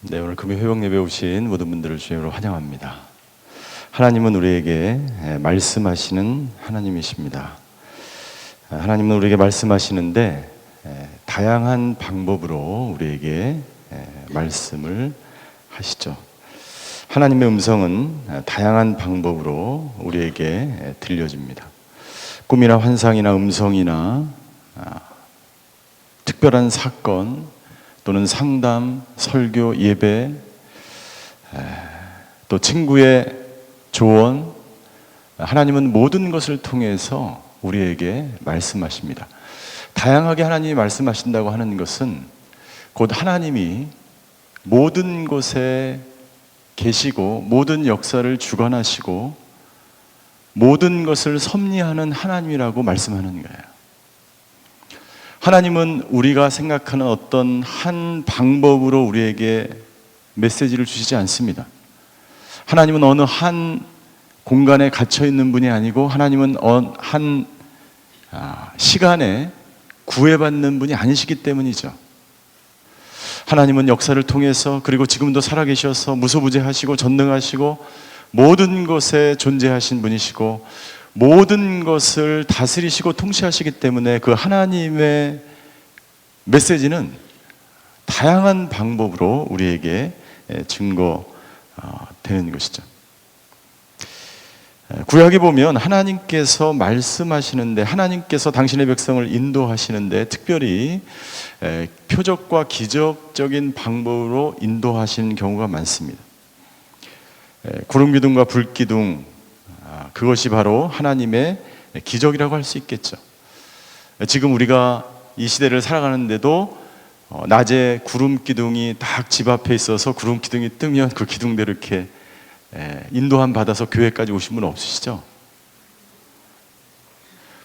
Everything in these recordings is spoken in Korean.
네, 오늘 금요 회복 예배 오신 모든 분들을 주님으로 환영합니다. 하나님은 우리에게 말씀하시는 하나님이십니다. 하나님은 우리에게 말씀하시는데 다양한 방법으로 우리에게 말씀을 하시죠. 하나님의 음성은 다양한 방법으로 우리에게 들려집니다. 꿈이나 환상이나 음성이나 특별한 사건 또는 상담, 설교, 예배, 또 친구의 조언, 하나님은 모든 것을 통해서 우리에게 말씀하십니다. 다양하게 하나님이 말씀하신다고 하는 것은 곧 하나님이 모든 곳에 계시고 모든 역사를 주관하시고 모든 것을 섭리하는 하나님이라고 말씀하는 거예요. 하나님은 우리가 생각하는 어떤 한 방법으로 우리에게 메시지를 주시지 않습니다. 하나님은 어느 한 공간에 갇혀 있는 분이 아니고 하나님은 한 시간에 구애받는 분이 아니시기 때문이죠. 하나님은 역사를 통해서 그리고 지금도 살아계셔서 무소부재하시고 전능하시고 모든 것에 존재하신 분이시고 모든 것을 다스리시고 통치하시기 때문에 그 하나님의 메시지는 다양한 방법으로 우리에게 증거되는 것이죠. 구약에 보면 하나님께서 말씀하시는데 하나님께서 당신의 백성을 인도하시는데 특별히 표적과 기적적인 방법으로 인도하시는 경우가 많습니다. 구름기둥과 불기둥, 그것이 바로 하나님의 기적이라고 할 수 있겠죠. 지금 우리가 이 시대를 살아가는데도 낮에 구름 기둥이 딱 집 앞에 있어서 구름 기둥이 뜨면 그 기둥대로 이렇게 인도함 받아서 교회까지 오신 분 없으시죠?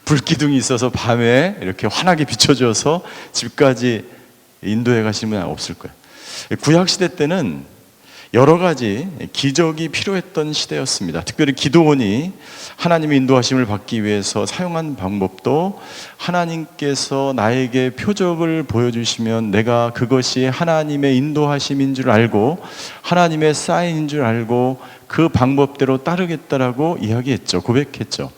불기둥이 있어서 밤에 이렇게 환하게 비춰줘서 집까지 인도해 가시는 분 없을 거예요. 구약 시대 때는 여러 가지 기적이 필요했던 시대였습니다. 특별히 기드온이 하나님의 인도하심을 받기 위해서 사용한 방법도 하나님께서 나에게 표적을 보여주시면 내가 그것이 하나님의 인도하심인 줄 알고 하나님의 사인인 줄 알고 그 방법대로 따르겠다라고 이야기했죠. 고백했죠.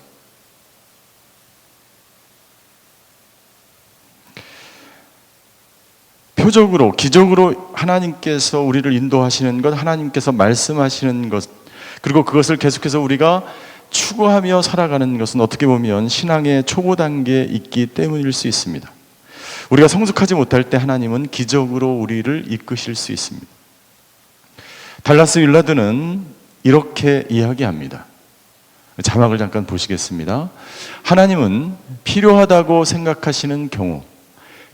표적으로, 기적으로 하나님께서 우리를 인도하시는 것, 하나님께서 말씀하시는 것, 그리고 그것을 계속해서 우리가 추구하며 살아가는 것은 어떻게 보면 신앙의 초보 단계에 있기 때문일 수 있습니다. 우리가 성숙하지 못할 때 하나님은 기적으로 우리를 이끄실 수 있습니다. 달라스 윌라드는 이렇게 이야기합니다. 자막을 잠깐 보시겠습니다. 하나님은 필요하다고 생각하시는 경우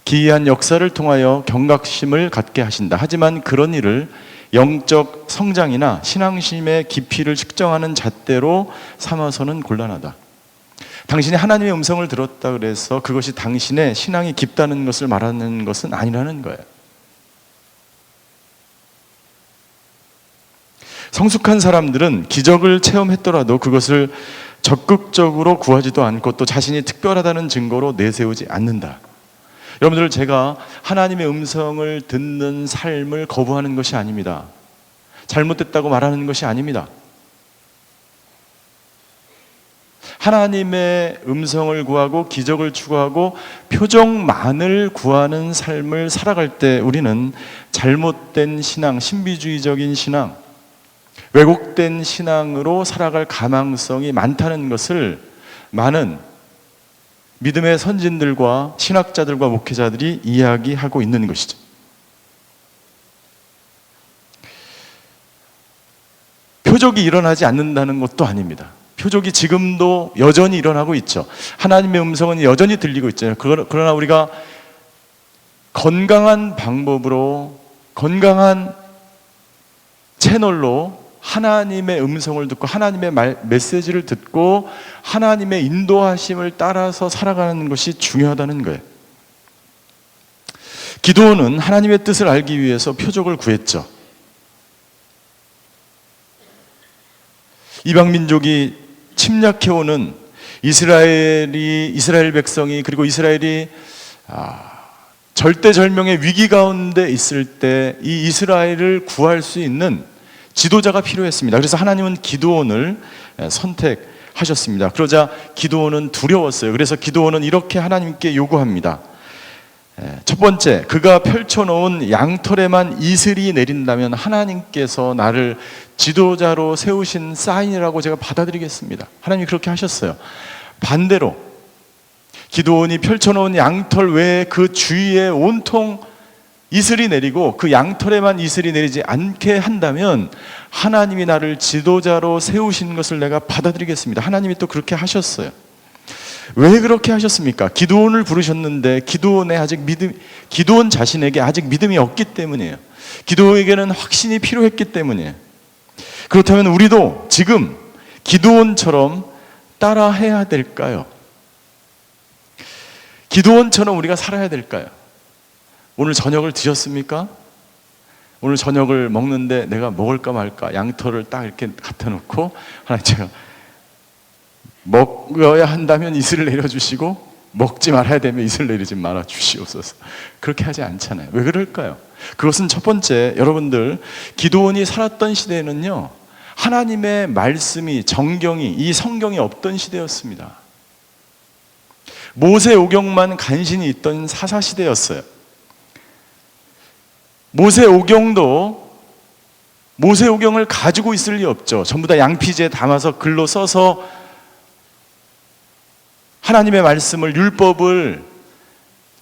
기이한 역사를 통하여 경각심을 갖게 하신다. 하지만 그런 일을 영적 성장이나 신앙심의 깊이를 측정하는 잣대로 삼아서는 곤란하다. 당신이 하나님의 음성을 들었다 그래서 그것이 당신의 신앙이 깊다는 것을 말하는 것은 아니라는 거예요. 성숙한 사람들은 기적을 체험했더라도 그것을 적극적으로 구하지도 않고 또 자신이 특별하다는 증거로 내세우지 않는다. 여러분들, 제가 하나님의 음성을 듣는 삶을 거부하는 것이 아닙니다. 잘못됐다고 말하는 것이 아닙니다. 하나님의 음성을 구하고 기적을 추구하고 표적만을 구하는 삶을 살아갈 때 우리는 잘못된 신앙, 신비주의적인 신앙, 왜곡된 신앙으로 살아갈 가망성이 많다는 것을 많은 믿음의 선진들과 신학자들과 목회자들이 이야기하고 있는 것이죠. 표적이 일어나지 않는다는 것도 아닙니다. 표적이 지금도 여전히 일어나고 있죠. 하나님의 음성은 여전히 들리고 있잖아요. 그러나 우리가 건강한 방법으로, 건강한 채널로 하나님의 음성을 듣고 하나님의 메시지를 듣고 하나님의 인도하심을 따라서 살아가는 것이 중요하다는 거예요. 기드온은 하나님의 뜻을 알기 위해서 표적을 구했죠. 이방 민족이 침략해오는 이스라엘 백성이, 그리고 이스라엘이 절대절명의 위기 가운데 있을 때 이 이스라엘을 구할 수 있는 지도자가 필요했습니다. 그래서 하나님은 기드온을 선택하셨습니다. 그러자 기드온은 두려웠어요. 그래서 기드온은 이렇게 하나님께 요구합니다. 첫 번째, 그가 펼쳐놓은 양털에만 이슬이 내린다면 하나님께서 나를 지도자로 세우신 사인이라고 제가 받아들이겠습니다. 하나님이 그렇게 하셨어요. 반대로 기드온이 펼쳐놓은 양털 외에 그 주위에 온통 이슬이 내리고 그 양털에만 이슬이 내리지 않게 한다면 하나님이 나를 지도자로 세우신 것을 내가 받아들이겠습니다. 하나님이 또 그렇게 하셨어요. 왜 그렇게 하셨습니까? 기드온을 부르셨는데 기드온 자신에게 아직 믿음이 없기 때문이에요. 기드온에게는 확신이 필요했기 때문이에요. 그렇다면 우리도 지금 기드온처럼 따라해야 될까요? 기드온처럼 우리가 살아야 될까요? 오늘 저녁을 드셨습니까? 오늘 저녁을 먹는데 내가 먹을까 말까 양털을 딱 이렇게 갖다 놓고 하나님 제가 먹어야 한다면 이슬을 내려주시고 먹지 말아야 되면 이슬을 내리지 말아 주시옵소서. 그렇게 하지 않잖아요. 왜 그럴까요? 그것은 첫 번째, 여러분들 기드온이 살았던 시대에는요 하나님의 말씀이, 정경이, 이 성경이 없던 시대였습니다. 모세오경만 간신히 있던 사사시대였어요. 모세오경을 가지고 있을 리 없죠. 전부 다 양피지에 담아서 글로 써서 하나님의 말씀을, 율법을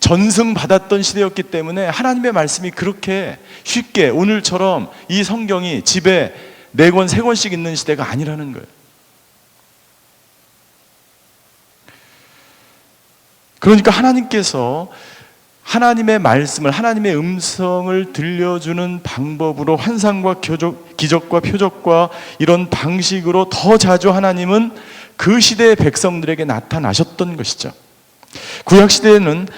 전승받았던 시대였기 때문에 하나님의 말씀이 그렇게 쉽게 오늘처럼 이 성경이 집에 4권, 3권씩 있는 시대가 아니라는 거예요. 그러니까 하나님께서 하나님의 말씀을, 하나님의 음성을 들려주는 방법으로 환상과 기적과 표적과 이런 방식으로 더 자주 하나님은 그 시대의 백성들에게 나타나셨던 것이죠. 구약시대에는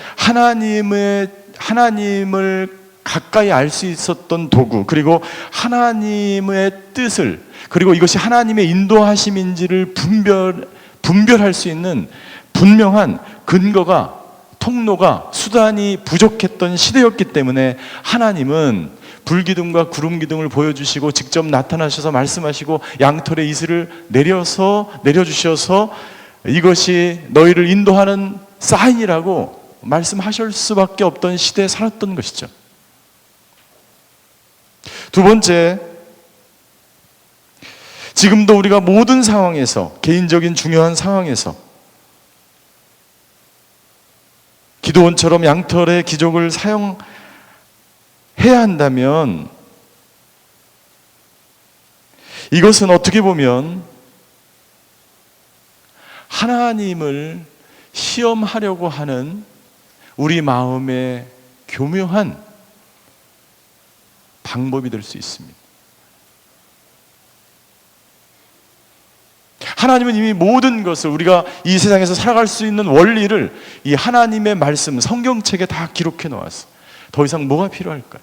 하나님을 가까이 알 수 있었던 도구, 그리고 하나님의 뜻을, 그리고 이것이 하나님의 인도하심인지를 분별할 수 있는 분명한 근거가, 통로가, 수단이 부족했던 시대였기 때문에 하나님은 불기둥과 구름기둥을 보여주시고 직접 나타나셔서 말씀하시고 양털의 이슬을 내려주셔서 이것이 너희를 인도하는 사인이라고 말씀하실 수밖에 없던 시대에 살았던 것이죠. 두 번째, 지금도 우리가 모든 상황에서, 개인적인 중요한 상황에서 기드온처럼 양털의 기적을 사용해야 한다면 이것은 어떻게 보면 하나님을 시험하려고 하는 우리 마음의 교묘한 방법이 될 수 있습니다. 하나님은 이미 모든 것을, 우리가 이 세상에서 살아갈 수 있는 원리를 이 하나님의 말씀, 성경책에 다 기록해 놓았어요. 더 이상 뭐가 필요할까요?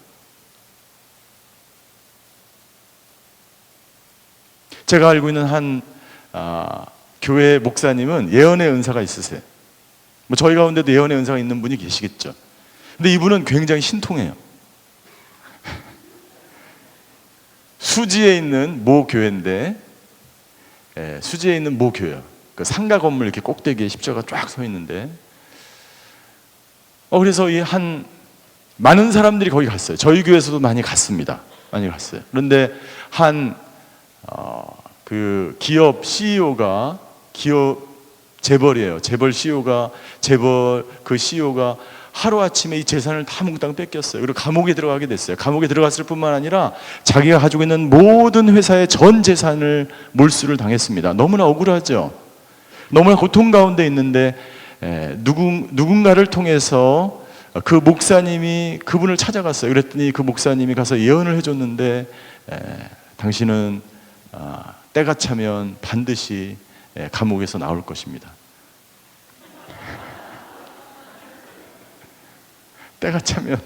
제가 알고 있는 한 교회 목사님은 예언의 은사가 있으세요. 뭐 저희 가운데도 예언의 은사가 있는 분이 계시겠죠. 근데 이분은 굉장히 신통해요. 수지에 있는 모 교회인데, 수지에 있는 모 교회요. 그 상가 건물 이렇게 꼭대기에 십자가 쫙 서 있는데, 그래서 많은 사람들이 거기 갔어요. 저희 교회에서도 많이 갔습니다. 많이 갔어요. 그런데 그 기업 CEO가, 재벌이에요. 재벌 CEO가 하루아침에 이 재산을 다 몽땅 뺏겼어요. 그리고 감옥에 들어가게 됐어요. 감옥에 들어갔을 뿐만 아니라 자기가 가지고 있는 모든 회사의 전 재산을 몰수를 당했습니다. 너무나 억울하죠. 너무나 고통 가운데 있는데 누군가를 통해서 그 목사님이 그분을 찾아갔어요. 그랬더니 그 목사님이 가서 예언을 해줬는데, 당신은 때가 차면 반드시 감옥에서 나올 것입니다. 때가 차면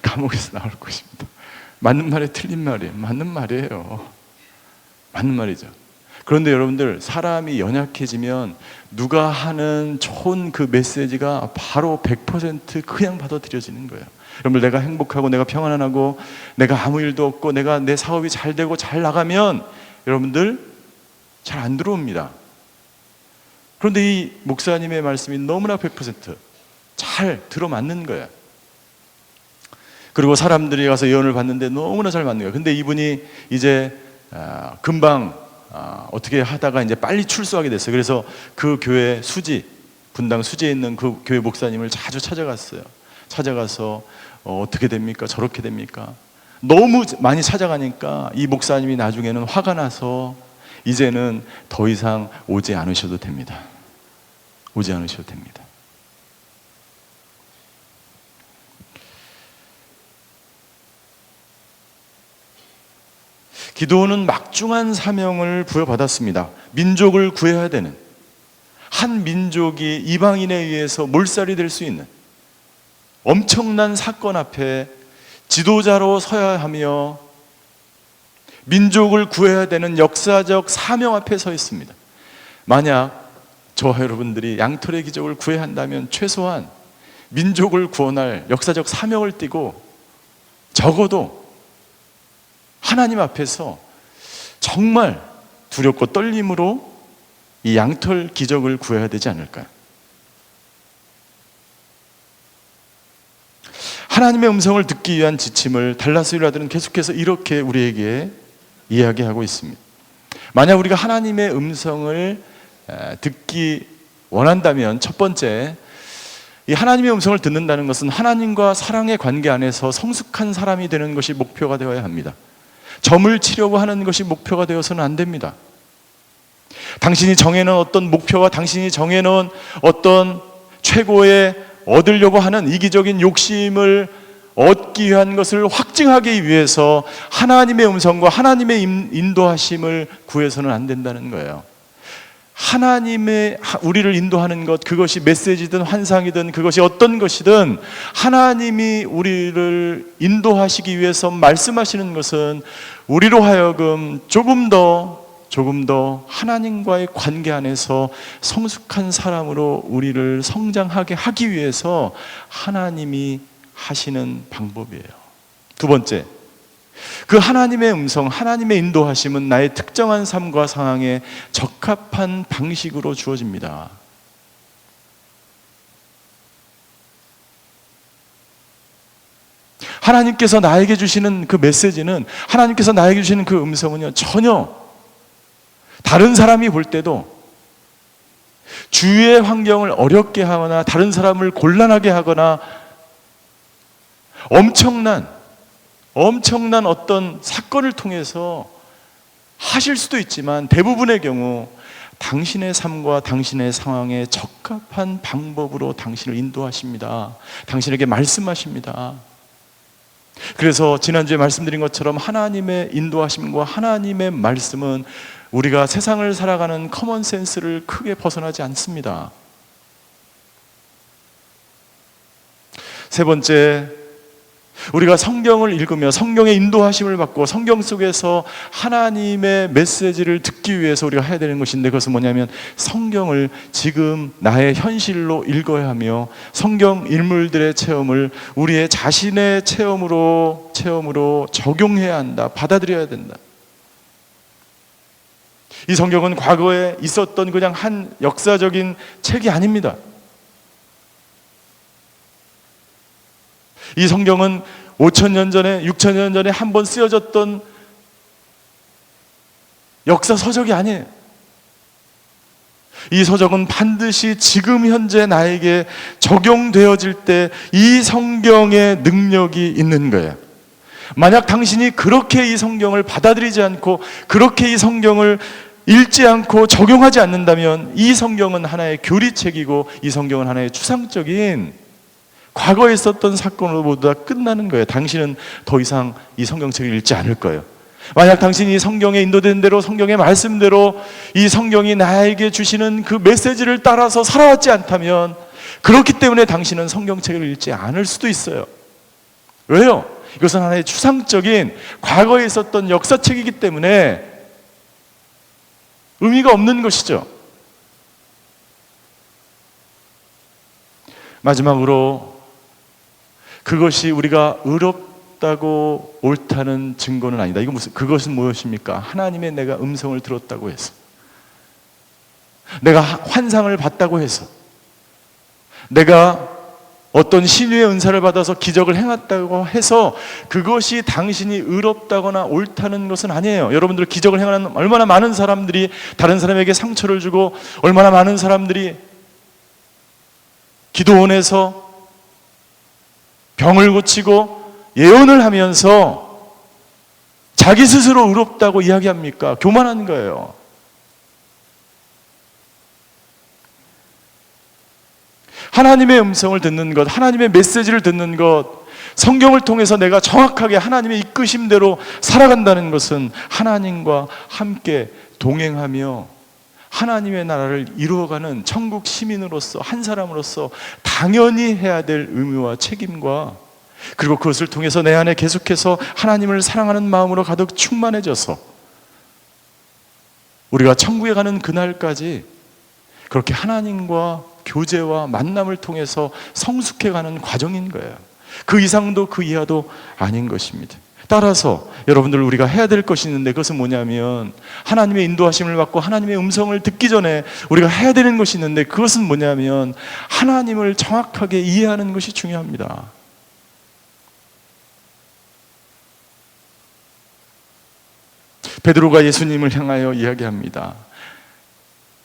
감옥에서 나올 것입니다. 맞는 말에 틀린 말이에요. 맞는 말이에요. 맞는 말이죠. 그런데 여러분들, 사람이 연약해지면 누가 하는 좋은 그 메시지가 바로 100% 그냥 받아들여지는 거예요. 여러분들, 내가 행복하고 내가 평안하고 내가 아무 일도 없고 내가 내 사업이 잘 되고 잘 나가면 여러분들 잘 안 들어옵니다. 그런데 이 목사님의 말씀이 너무나 100% 잘 들어맞는 거예요. 그리고 사람들이 가서 예언을 받는데 너무나 잘 맞는 거예요. 근데 이분이 이제 금방 어떻게 하다가 이제 빨리 출소하게 됐어요. 그래서 그 교회 분당 수지에 있는 그 교회 목사님을 자주 찾아갔어요. 찾아가서 어떻게 됩니까? 저렇게 됩니까? 너무 많이 찾아가니까 이 목사님이 나중에는 화가 나서 이제는 더 이상 오지 않으셔도 됩니다. 오지 않으셔도 됩니다. 기드온은 막중한 사명을 부여받았습니다. 민족을 구해야 되는, 한 민족이 이방인에 의해서 몰살이 될 수 있는 엄청난 사건 앞에 지도자로 서야 하며 민족을 구해야 되는 역사적 사명 앞에 서 있습니다. 만약 저와 여러분들이 양털의 기적을 구해야 한다면 최소한 민족을 구원할 역사적 사명을 띠고 적어도 하나님 앞에서 정말 두렵고 떨림으로 이 양털 기적을 구해야 되지 않을까요? 하나님의 음성을 듣기 위한 지침을 달라스 율라들은 계속해서 이렇게 우리에게 이야기하고 있습니다. 만약 우리가 하나님의 음성을 듣기 원한다면 첫 번째, 이 하나님의 음성을 듣는다는 것은 하나님과 사랑의 관계 안에서 성숙한 사람이 되는 것이 목표가 되어야 합니다. 점을 치려고 하는 것이 목표가 되어서는 안 됩니다. 당신이 정해놓은 어떤 목표와 당신이 정해놓은 어떤 최고의 얻으려고 하는 이기적인 욕심을 얻기 위한 것을 확증하기 위해서 하나님의 음성과 하나님의 인도하심을 구해서는 안 된다는 거예요. 하나님의 우리를 인도하는 것, 그것이 메시지든 환상이든 그것이 어떤 것이든 하나님이 우리를 인도하시기 위해서 말씀하시는 것은 우리로 하여금 조금 더 하나님과의 관계 안에서 성숙한 사람으로 우리를 성장하게 하기 위해서 하나님이 하시는 방법이에요. 두 번째, 그 하나님의 음성, 하나님의 인도하심은 나의 특정한 삶과 상황에 적합한 방식으로 주어집니다. 하나님께서 나에게 주시는 그 메시지는, 하나님께서 나에게 주시는 그 음성은요, 전혀 다른 사람이 볼 때도 주위의 환경을 어렵게 하거나 다른 사람을 곤란하게 하거나 엄청난 어떤 사건을 통해서 하실 수도 있지만 대부분의 경우 당신의 삶과 당신의 상황에 적합한 방법으로 당신을 인도하십니다. 당신에게 말씀하십니다. 그래서 지난주에 말씀드린 것처럼 하나님의 인도하심과 하나님의 말씀은 우리가 세상을 살아가는 커먼 센스를 크게 벗어나지 않습니다. 세 번째, 우리가 성경을 읽으며 성경의 인도하심을 받고 성경 속에서 하나님의 메시지를 듣기 위해서 우리가 해야 되는 것인데, 그것은 뭐냐면 성경을 지금 나의 현실로 읽어야 하며 성경 인물들의 체험을 우리의 자신의 체험으로 적용해야 한다. 받아들여야 된다. 이 성경은 과거에 있었던 그냥 한 역사적인 책이 아닙니다. 이 성경은 5,000년 전에, 6,000년 전에 한 번 쓰여졌던 역사 서적이 아니에요. 이 서적은 반드시 지금 현재 나에게 적용되어질 때 이 성경의 능력이 있는 거예요. 만약 당신이 그렇게 이 성경을 받아들이지 않고 그렇게 이 성경을 읽지 않고 적용하지 않는다면 이 성경은 하나의 교리책이고 이 성경은 하나의 추상적인 과거에 있었던 사건으로 모두 다 끝나는 거예요. 당신은 더 이상 이 성경책을 읽지 않을 거예요. 만약 당신이 성경에 인도된 대로 성경의 말씀대로 이 성경이 나에게 주시는 그 메시지를 따라서 살아왔지 않다면, 그렇기 때문에 당신은 성경책을 읽지 않을 수도 있어요. 왜요? 이것은 하나의 추상적인 과거에 있었던 역사책이기 때문에 의미가 없는 것이죠. 마지막으로 그것이 우리가 의롭다고 옳다는 증거는 아니다. 그것은 무엇입니까? 하나님의 내가 음성을 들었다고 해서, 내가 환상을 봤다고 해서, 내가 어떤 신유의 은사를 받아서 기적을 행했다고 해서 그것이 당신이 의롭다거나 옳다는 것은 아니에요. 여러분들 기적을 행하는 얼마나 많은 사람들이 다른 사람에게 상처를 주고, 얼마나 많은 사람들이 기도원에서 병을 고치고 예언을 하면서 자기 스스로 의롭다고 이야기합니까? 교만한 거예요. 하나님의 음성을 듣는 것, 하나님의 메시지를 듣는 것, 성경을 통해서 내가 정확하게 하나님의 이끄심대로 살아간다는 것은 하나님과 함께 동행하며 하나님의 나라를 이루어가는 천국 시민으로서, 한 사람으로서 당연히 해야 될 의무와 책임과, 그리고 그것을 통해서 내 안에 계속해서 하나님을 사랑하는 마음으로 가득 충만해져서 우리가 천국에 가는 그날까지 그렇게 하나님과 교제와 만남을 통해서 성숙해가는 과정인 거예요. 그 이상도 그 이하도 아닌 것입니다. 따라서 여러분들 우리가 해야 될 것이 있는데, 그것은 뭐냐면 하나님의 인도하심을 받고 하나님의 음성을 듣기 전에 우리가 해야 되는 것이 있는데, 그것은 뭐냐면 하나님을 정확하게 이해하는 것이 중요합니다. 베드로가 예수님을 향하여 이야기합니다.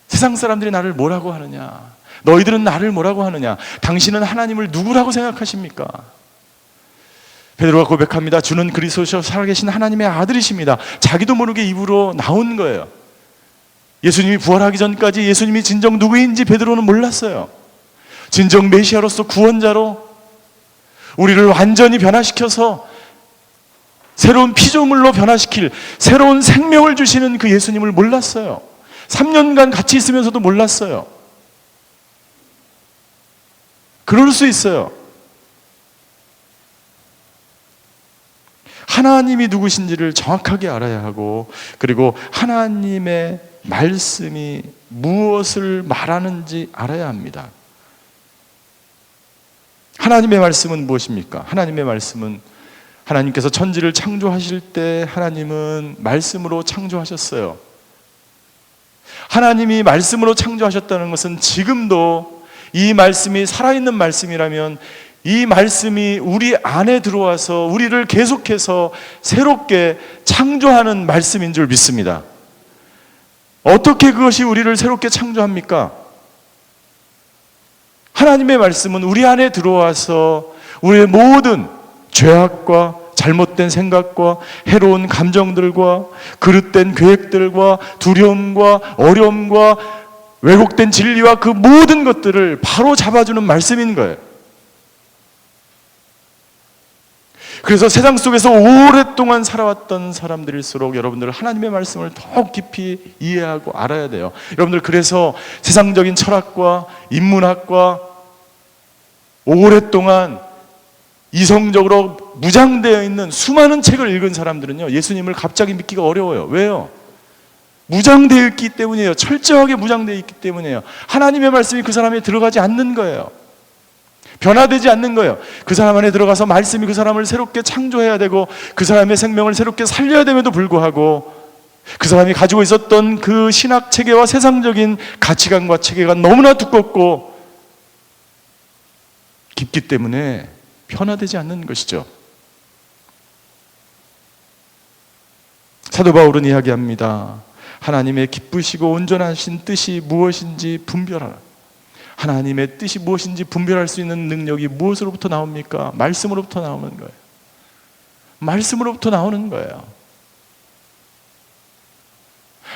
세상 사람들이 나를 뭐라고 하느냐? 너희들은 나를 뭐라고 하느냐? 당신은 하나님을 누구라고 생각하십니까? 베드로가 고백합니다. 주는 그리스도시요 살아계신 하나님의 아들이십니다. 자기도 모르게 입으로 나온 거예요. 예수님이 부활하기 전까지 예수님이 진정 누구인지 베드로는 몰랐어요. 진정 메시아로서 구원자로 우리를 완전히 변화시켜서 새로운 피조물로 변화시킬 새로운 생명을 주시는 그 예수님을 몰랐어요. 3년간 같이 있으면서도 몰랐어요. 그럴 수 있어요. 하나님이 누구신지를 정확하게 알아야 하고, 그리고 하나님의 말씀이 무엇을 말하는지 알아야 합니다. 하나님의 말씀은 무엇입니까? 하나님의 말씀은 하나님께서 천지를 창조하실 때 하나님은 말씀으로 창조하셨어요. 하나님이 말씀으로 창조하셨다는 것은 지금도 이 말씀이 살아있는 말씀이라면 이 말씀이 우리 안에 들어와서 우리를 계속해서 새롭게 창조하는 말씀인 줄 믿습니다. 어떻게 그것이 우리를 새롭게 창조합니까? 하나님의 말씀은 우리 안에 들어와서 우리의 모든 죄악과 잘못된 생각과 해로운 감정들과 그릇된 계획들과 두려움과 어려움과 왜곡된 진리와 그 모든 것들을 바로 잡아주는 말씀인 거예요. 그래서 세상 속에서 오랫동안 살아왔던 사람들일수록 여러분들 하나님의 말씀을 더욱 깊이 이해하고 알아야 돼요. 여러분들 그래서 세상적인 철학과 인문학과 오랫동안 이성적으로 무장되어 있는 수많은 책을 읽은 사람들은요, 예수님을 갑자기 믿기가 어려워요. 왜요? 무장되어 있기 때문이에요. 철저하게 무장되어 있기 때문이에요. 하나님의 말씀이 그 사람에 들어가지 않는 거예요. 변화되지 않는 거예요. 그 사람 안에 들어가서 말씀이 그 사람을 새롭게 창조해야 되고 그 사람의 생명을 새롭게 살려야 됨에도 불구하고 그 사람이 가지고 있었던 그 신학 체계와 세상적인 가치관과 체계가 너무나 두껍고 깊기 때문에 변화되지 않는 것이죠. 사도 바울은 이야기합니다. 하나님의 기쁘시고 온전하신 뜻이 무엇인지 분별하라. 하나님의 뜻이 무엇인지 분별할 수 있는 능력이 무엇으로부터 나옵니까? 말씀으로부터 나오는 거예요. 말씀으로부터 나오는 거예요.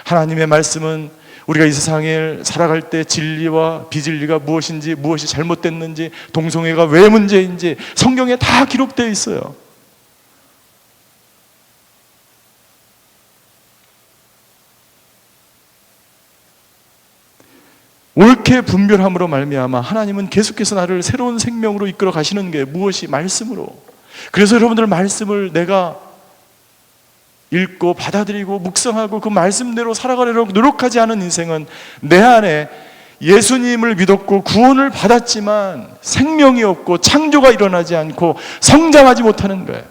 하나님의 말씀은 우리가 이 세상을 살아갈 때 진리와 비진리가 무엇인지, 무엇이 잘못됐는지, 동성애가 왜 문제인지 성경에 다 기록되어 있어요. 옳게 분별함으로 말미암아 하나님은 계속해서 나를 새로운 생명으로 이끌어 가시는 게 무엇이? 말씀으로. 그래서 여러분들 말씀을 내가 읽고 받아들이고 묵상하고 그 말씀대로 살아가려고 노력하지 않은 인생은 내 안에 예수님을 믿었고 구원을 받았지만 생명이 없고 창조가 일어나지 않고 성장하지 못하는 거예요.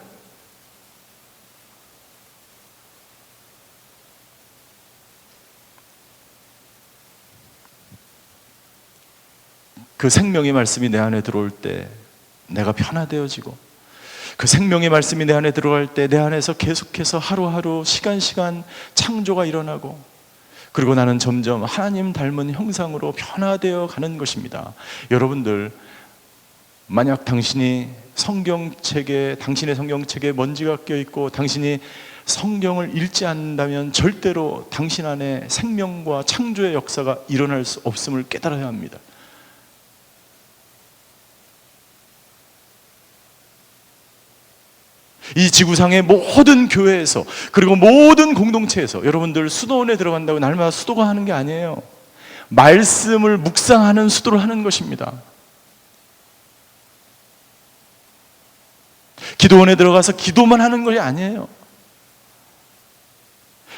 그 생명의 말씀이 내 안에 들어올 때 내가 변화되어지고, 그 생명의 말씀이 내 안에 들어갈 때 내 안에서 계속해서 하루하루 시간 창조가 일어나고, 그리고 나는 점점 하나님 닮은 형상으로 변화되어 가는 것입니다. 여러분들, 만약 당신의 성경책에 먼지가 껴있고 당신이 성경을 읽지 않는다면 절대로 당신 안에 생명과 창조의 역사가 일어날 수 없음을 깨달아야 합니다. 이 지구상의 모든 교회에서, 그리고 모든 공동체에서 여러분들 수도원에 들어간다고 날마다 수도가 하는 게 아니에요. 말씀을 묵상하는 수도를 하는 것입니다. 기도원에 들어가서 기도만 하는 것이 아니에요.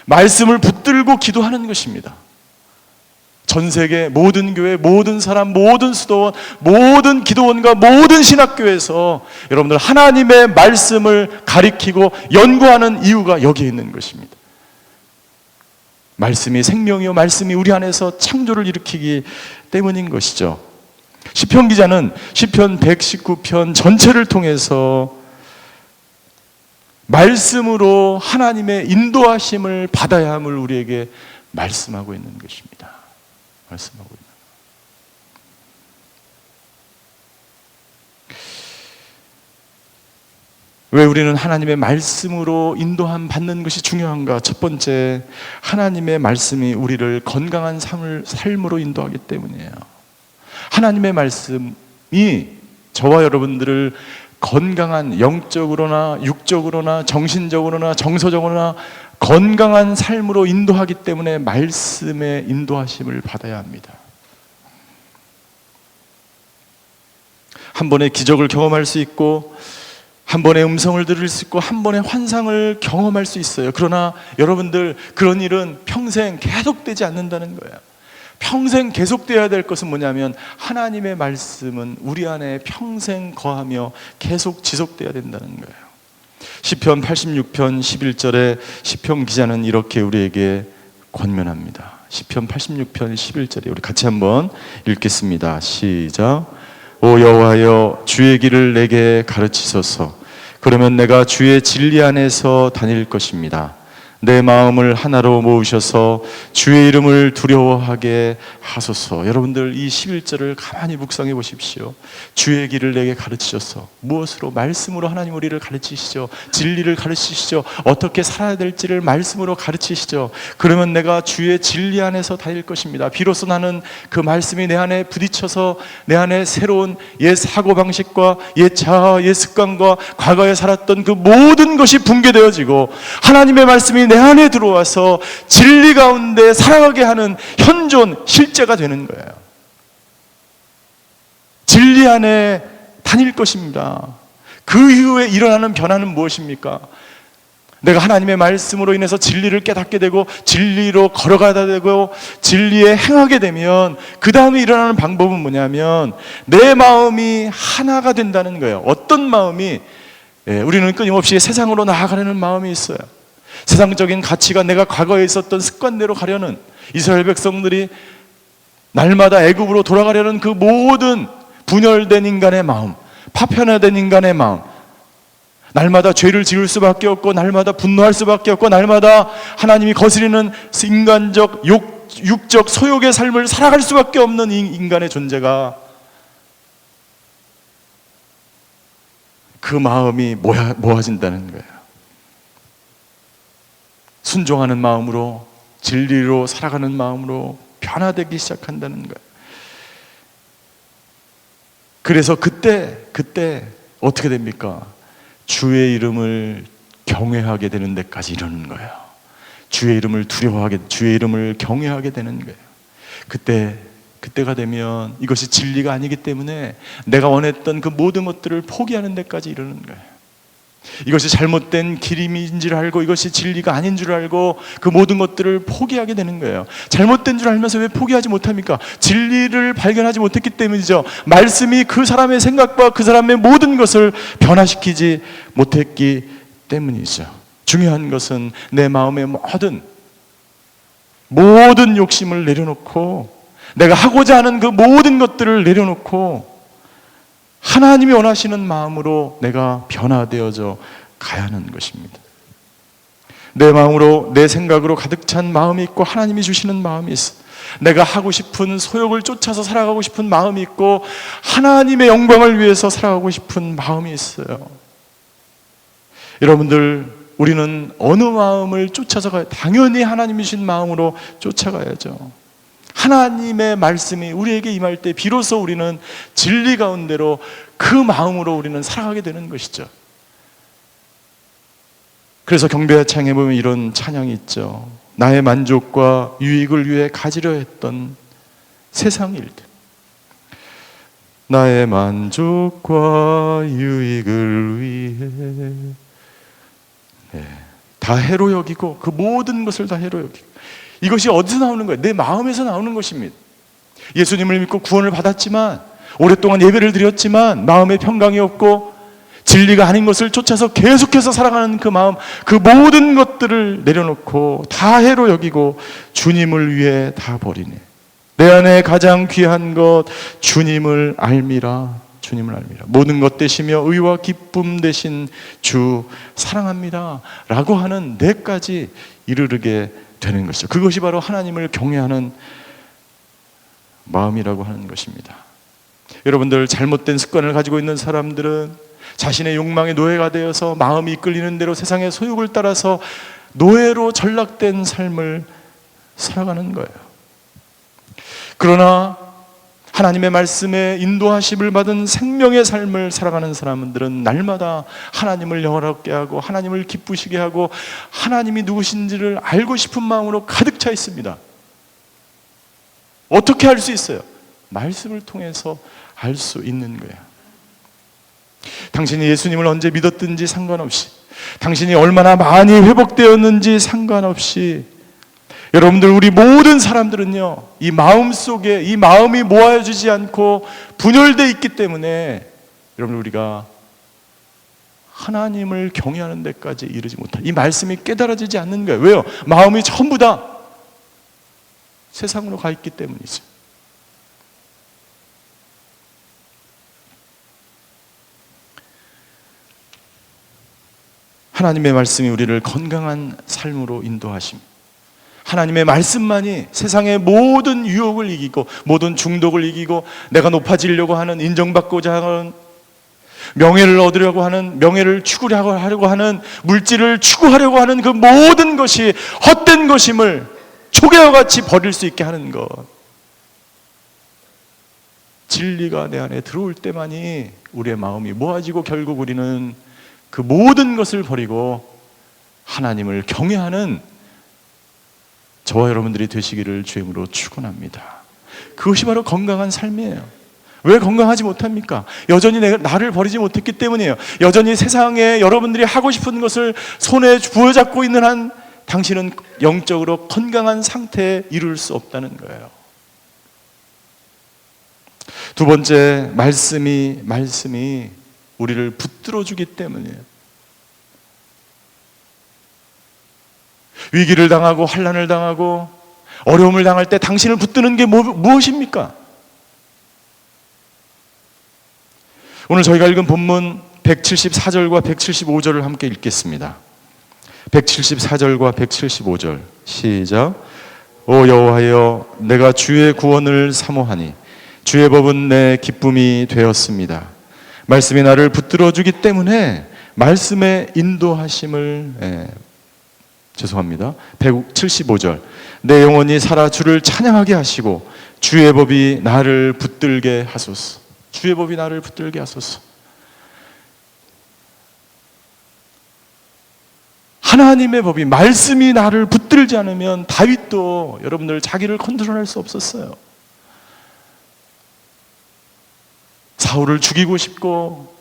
말씀을 붙들고 기도하는 것입니다. 전 세계 모든 교회, 모든 사람, 모든 수도원, 모든 기도원과 모든 신학교에서 여러분들 하나님의 말씀을 가리키고 연구하는 이유가 여기에 있는 것입니다. 말씀이 생명이요, 말씀이 우리 안에서 창조를 일으키기 때문인 것이죠. 시편 기자는 시편 119편 전체를 통해서 말씀으로 하나님의 인도하심을 받아야 함을 우리에게 말씀하고 있는 것입니다. 말씀하고 있는. 왜 우리는 하나님의 말씀으로 인도함 받는 것이 중요한가? 첫 번째, 하나님의 말씀이 우리를 건강한 삶으로 인도하기 때문이에요. 하나님의 말씀이 저와 여러분들을 건강한, 영적으로나 육적으로나 정신적으로나 정서적으로나 건강한 삶으로 인도하기 때문에 말씀의 인도하심을 받아야 합니다. 한 번의 기적을 경험할 수 있고, 한 번의 음성을 들을 수 있고, 한 번의 환상을 경험할 수 있어요. 그러나 여러분들, 그런 일은 평생 계속되지 않는다는 거예요. 평생 계속되어야 될 것은 뭐냐면 하나님의 말씀은 우리 안에 평생 거하며 계속 지속되어야 된다는 거예요. 시편 86편 11절에 시편 기자는 이렇게 우리에게 권면합니다. 시편 86편 11절에 우리 같이 한번 읽겠습니다. 시작. 오 여호와여, 주의 길을 내게 가르치소서. 그러면 내가 주의 진리 안에서 다닐 것입니다. 내 마음을 하나로 모으셔서 주의 이름을 두려워하게 하소서. 여러분들, 이 11절을 가만히 묵상해 보십시오. 주의 길을 내게 가르치셔서, 무엇으로? 말씀으로 하나님 우리를 가르치시죠. 진리를 가르치시죠. 어떻게 살아야 될지를 말씀으로 가르치시죠. 그러면 내가 주의 진리 안에서 다닐 것입니다. 비로소 나는 그 말씀이 내 안에 부딪혀서 내 안에 새로운 옛 사고방식과 옛 자아, 옛 습관과 과거에 살았던 그 모든 것이 붕괴되어지고 하나님의 말씀이 내 안에 들어와서 진리 가운데 살아가게 하는 현존, 실제가 되는 거예요. 진리 안에 다닐 것입니다. 그 이후에 일어나는 변화는 무엇입니까? 내가 하나님의 말씀으로 인해서 진리를 깨닫게 되고 진리로 걸어가다 되고 진리에 행하게 되면 그 다음에 일어나는 방법은 뭐냐면 내 마음이 하나가 된다는 거예요. 어떤 마음이? 우리는 끊임없이 세상으로 나아가려는 마음이 있어요. 세상적인 가치가 내가 과거에 있었던 습관대로 가려는, 이스라엘 백성들이 날마다 애굽으로 돌아가려는 그 모든 분열된 인간의 마음, 파편화된 인간의 마음, 날마다 죄를 지을 수밖에 없고 날마다 분노할 수밖에 없고 날마다 하나님이 거스리는 인간적 육적 소욕의 삶을 살아갈 수밖에 없는 인간의 존재가, 그 마음이 모아진다는 거예요. 순종하는 마음으로, 진리로 살아가는 마음으로 변화되기 시작한다는 거예요. 그래서 그때 어떻게 됩니까? 주의 이름을 경외하게 되는 데까지 이르는 거예요. 주의 이름을 두려워하게, 주의 이름을 경외하게 되는 거예요. 그때가 되면 이것이 진리가 아니기 때문에 내가 원했던 그 모든 것들을 포기하는 데까지 이르는 거예요. 이것이 잘못된 길임인 줄 알고 이것이 진리가 아닌 줄 알고 그 모든 것들을 포기하게 되는 거예요. 잘못된 줄 알면서 왜 포기하지 못합니까? 진리를 발견하지 못했기 때문이죠. 말씀이 그 사람의 생각과 그 사람의 모든 것을 변화시키지 못했기 때문이죠. 중요한 것은 내 마음의 모든 욕심을 내려놓고, 내가 하고자 하는 그 모든 것들을 내려놓고 하나님이 원하시는 마음으로 내가 변화되어져 가야 하는 것입니다. 내 마음으로, 내 생각으로 가득 찬 마음이 있고 하나님이 주시는 마음이 있어. 내가 하고 싶은 소욕을 쫓아서 살아가고 싶은 마음이 있고 하나님의 영광을 위해서 살아가고 싶은 마음이 있어요. 여러분들, 우리는 어느 마음을 쫓아서 가요? 당연히 하나님이 주신 마음으로 쫓아가야죠. 하나님의 말씀이 우리에게 임할 때 비로소 우리는 진리 가운데로 그 마음으로 우리는 살아가게 되는 것이죠. 그래서 경배창에 보면 이런 찬양이 있죠. 나의 만족과 유익을 위해 가지려 했던 세상 일들, 나의 만족과 유익을 위해 다 해로 여기고 그 모든 것을 다 해로 여기고. 이것이 어디서 나오는 거예요? 내 마음에서 나오는 것입니다. 예수님을 믿고 구원을 받았지만, 오랫동안 예배를 드렸지만 마음에 평강이 없고 진리가 아닌 것을 쫓아서 계속해서 살아가는 그 마음, 그 모든 것들을 내려놓고 다 해로 여기고 주님을 위해 다 버리네. 내 안에 가장 귀한 것 주님을 알미라. 주님을 알미라. 모든 것 되시며 의와 기쁨 되신 주 사랑합니다 라고 하는 내까지 이르르게 되는 것이죠. 그것이 바로 하나님을 경외하는 마음이라고 하는 것입니다. 여러분들, 잘못된 습관을 가지고 있는 사람들은 자신의 욕망의 노예가 되어서 마음이 이끌리는 대로 세상의 소욕을 따라서 노예로 전락된 삶을 살아가는 거예요. 그러나 하나님의 말씀에 인도하심을 받은 생명의 삶을 살아가는 사람들은 날마다 하나님을 영화롭게 하고 하나님을 기쁘시게 하고 하나님이 누구신지를 알고 싶은 마음으로 가득 차 있습니다. 어떻게 알 수 있어요? 말씀을 통해서 알 수 있는 거예요. 당신이 예수님을 언제 믿었든지 상관없이, 당신이 얼마나 많이 회복되었는지 상관없이, 여러분들, 우리 모든 사람들은요, 이 마음 속에 이 마음이 모아지지 않고 분열되어 있기 때문에 여러분, 우리가 하나님을 경외하는 데까지 이르지 못한, 이 말씀이 깨달아지지 않는 거예요. 왜요? 마음이 전부 다 세상으로 가 있기 때문이죠. 하나님의 말씀이 우리를 건강한 삶으로 인도하십니다. 하나님의 말씀만이 세상의 모든 유혹을 이기고 모든 중독을 이기고 내가 높아지려고 하는, 인정받고자 하는, 명예를 얻으려고 하는, 명예를 추구하려고 하는, 물질을 추구하려고 하는 그 모든 것이 헛된 것임을 초계와 같이 버릴 수 있게 하는 것. 진리가 내 안에 들어올 때만이 우리의 마음이 모아지고 결국 우리는 그 모든 것을 버리고 하나님을 경외하는 저와 여러분들이 되시기를 주임으로 축원합니다. 그것이 바로 건강한 삶이에요. 왜 건강하지 못합니까? 여전히 나를 버리지 못했기 때문이에요. 여전히 세상에 여러분들이 하고 싶은 것을 손에 부여잡고 있는 한 당신은 영적으로 건강한 상태에 이룰 수 없다는 거예요. 두 번째, 말씀이 우리를 붙들어주기 때문이에요. 위기를 당하고 환난을 당하고 어려움을 당할 때 당신을 붙드는 게 무엇입니까? 오늘 저희가 읽은 본문 174절과 175절을 함께 읽겠습니다. 174절과 175절 시작. 오 여호와여, 내가 주의 구원을 사모하니 주의 법은 내 기쁨이 되었습니다. 말씀이 나를 붙들어주기 때문에 말씀의 인도하심을 175절. 내 영혼이 살아 주를 찬양하게 하시고 주의 법이 나를 붙들게 하소서. 주의 법이 나를 붙들게 하소서. 하나님의 법이, 말씀이 나를 붙들지 않으면 다윗도 여러분들 자기를 컨트롤할 수 없었어요. 사울을 죽이고 싶고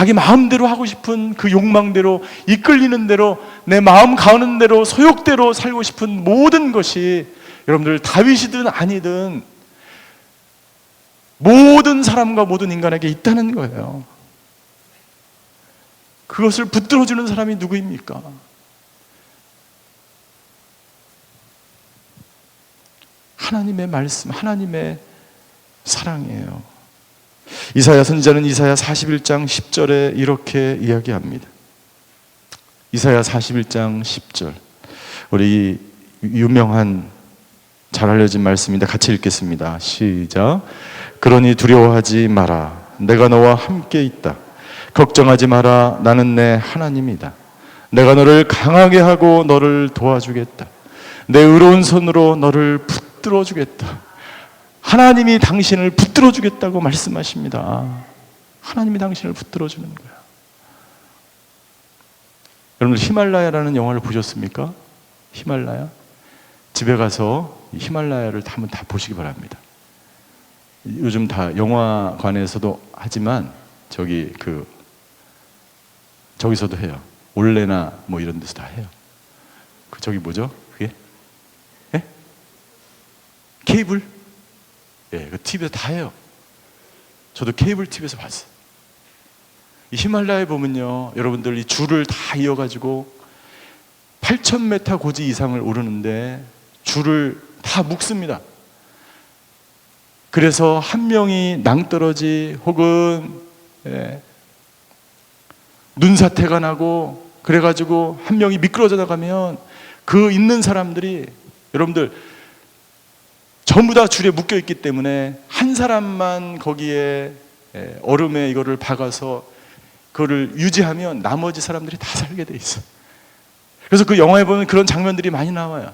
자기 마음대로 하고 싶은 그 욕망대로, 이끌리는 대로, 내 마음 가는 대로, 소욕대로 살고 싶은 모든 것이 여러분들 다윗이든 아니든 모든 사람과 모든 인간에게 있다는 거예요. 그것을 붙들어주는 사람이 누구입니까? 하나님의 말씀, 하나님의 사랑이에요. 이사야 선지자는 이사야 41장 10절에 이렇게 이야기합니다. 이사야 41장 10절, 우리 유명한 잘 알려진 말씀인데 같이 읽겠습니다. 시작. 그러니 두려워하지 마라. 내가 너와 함께 있다. 걱정하지 마라. 나는 내 하나님이다. 내가 너를 강하게 하고 너를 도와주겠다. 내 의로운 손으로 너를 붙들어 주겠다. 하나님이 당신을 붙들어 주겠다고 말씀하십니다. 하나님이 당신을 붙들어 주는 거야. 여러분들 히말라야라는 영화를 보셨습니까? 히말라야? 집에 가서 히말라야를 한번 다 보시기 바랍니다. 요즘 다 영화관에서도 하지만 저기서도 해요. 올레나 뭐 이런 데서 다 해요. 저기 뭐죠? 그게? 예? 케이블? 예, 그 TV에서 다 해요. 저도 케이블 TV에서 봤어요. 이 히말라야에 보면요, 여러분들 이 줄을 다 이어가지고 8,000m 고지 이상을 오르는데 줄을 다 묶습니다. 그래서 한 명이 낭떠러지 혹은 눈사태가 나고 그래가지고 한 명이 미끄러져 나가면 그 있는 사람들이 여러분들 전부 다 줄에 묶여 있기 때문에 한 사람만 거기에 얼음에 이거를 박아서 그거를 유지하면 나머지 사람들이 다 살게 돼 있어요. 그래서 그 영화에 보면 그런 장면들이 많이 나와요.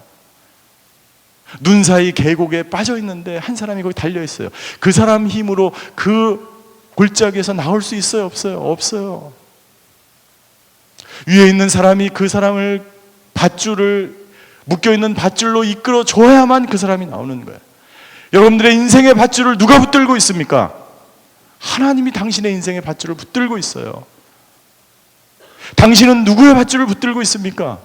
눈 사이 계곡에 빠져 있는데 한 사람이 거기 달려 있어요. 그 사람 힘으로 그 골짜기에서 나올 수 있어요? 없어요? 없어요. 위에 있는 사람이 그 사람을 묶여있는 밧줄로 이끌어 줘야만 그 사람이 나오는 거예요. 여러분들의 인생의 밧줄을 누가 붙들고 있습니까? 하나님이 당신의 인생의 밧줄을 붙들고 있어요. 당신은 누구의 밧줄을 붙들고 있습니까?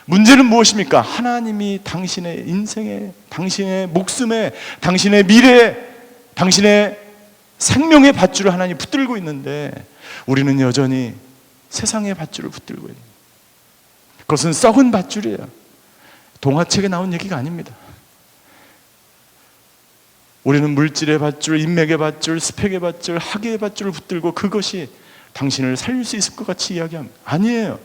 문제는 무엇입니까? 하나님이 당신의 인생에, 당신의 목숨에, 당신의 미래에, 당신의 생명의 밧줄을 하나님 붙들고 있는데 우리는 여전히 세상의 밧줄을 붙들고 있는 거예요. 그것은 썩은 밧줄이에요. 동화책에 나온 얘기가 아닙니다. 우리는 물질의 밧줄, 인맥의 밧줄, 스펙의 밧줄, 학예의 밧줄을 붙들고 그것이 당신을 살릴 수 있을 것 같이 이야기합니다. 아니에요.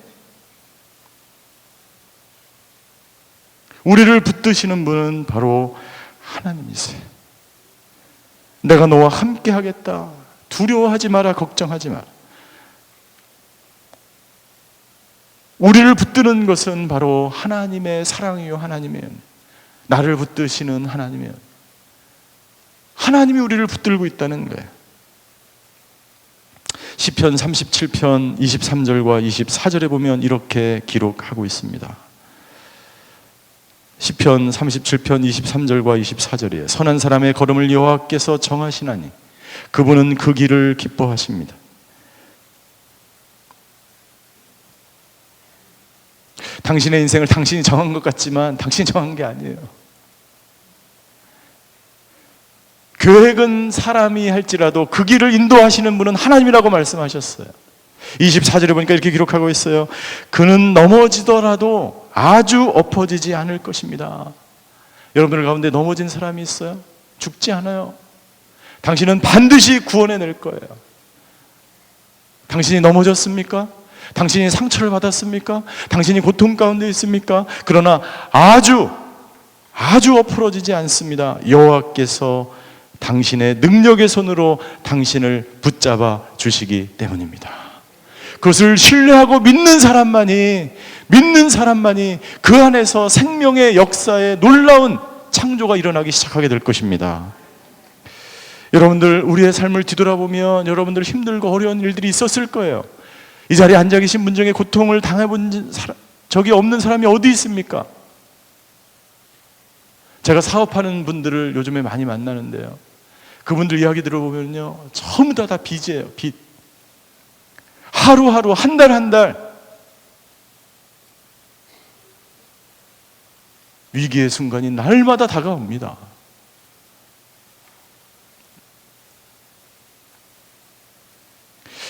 우리를 붙드시는 분은 바로 하나님이세요. 내가 너와 함께 하겠다. 두려워하지 마라. 걱정하지 마라. 우리를 붙드는 것은 바로 하나님의 사랑이요, 하나님의 은. 나를 붙드시는 하나님의 은. 하나님이 우리를 붙들고 있다는 거예요. 시편 37편 23절과 24절에 보면 이렇게 기록하고 있습니다. 시편 37편 23절과 24절이에요. 선한 사람의 걸음을 여호와께서 정하시나니 그분은 그 길을 기뻐하십니다. 당신의 인생을 당신이 정한 것 같지만 당신이 정한 게 아니에요. 계획은 사람이 할지라도 그 길을 인도하시는 분은 하나님이라고 말씀하셨어요. 24절에 보니까 이렇게 기록하고 있어요. 그는 넘어지더라도 아주 엎어지지 않을 것입니다. 여러분들 가운데 넘어진 사람이 있어요? 죽지 않아요. 당신은 반드시 구원해낼 거예요. 당신이 넘어졌습니까? 당신이 상처를 받았습니까? 당신이 고통 가운데 있습니까? 그러나 아주 엎어지지 않습니다. 여호와께서 당신의 능력의 손으로 당신을 붙잡아 주시기 때문입니다. 그것을 신뢰하고 믿는 사람만이 그 안에서 생명의 역사에 놀라운 창조가 일어나기 시작하게 될 것입니다. 여러분들 우리의 삶을 뒤돌아보면 여러분들 힘들고 어려운 일들이 있었을 거예요. 이 자리에 앉아 계신 분 중에 고통을 당해본 적이 없는 사람이 어디 있습니까? 제가 사업하는 분들을 요즘에 많이 만나는데요. 그분들 이야기 들어보면요, 전부 다 빚이에요. 빚. 하루하루, 한 달 한 달 위기의 순간이 날마다 다가옵니다.